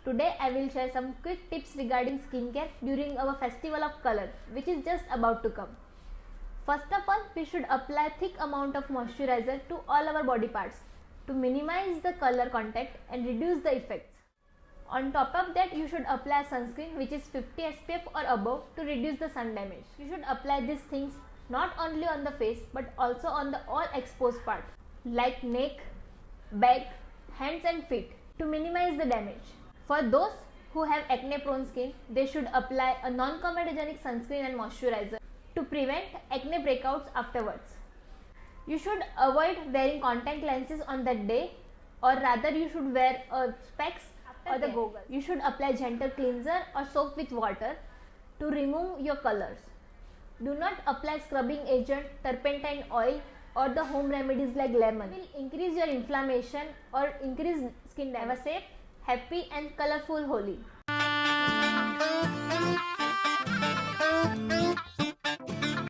Today I will share some quick tips regarding skincare during our festival of color, which is just about to come. First of all, we should apply thick amount of moisturizer to all our body parts to minimize the color contact and reduce the effects. On top of that, you should apply sunscreen which is 50 SPF or above to reduce the sun damage. You should apply these things not only on the face but also on the all exposed part like neck, back, hands and feet to minimize the damage. For those who have acne prone skin, they should apply a non-comedogenic sunscreen and moisturizer to prevent acne breakouts afterwards. You should avoid wearing contact lenses on that day, or rather you should wear specs or the goggles. You should apply gentle cleanser or soap with water to remove your colors. Do not apply scrubbing agent, turpentine oil or the home remedies like lemon. It will increase your inflammation or increase skin damage. Have a safe, happy and colorful Holi.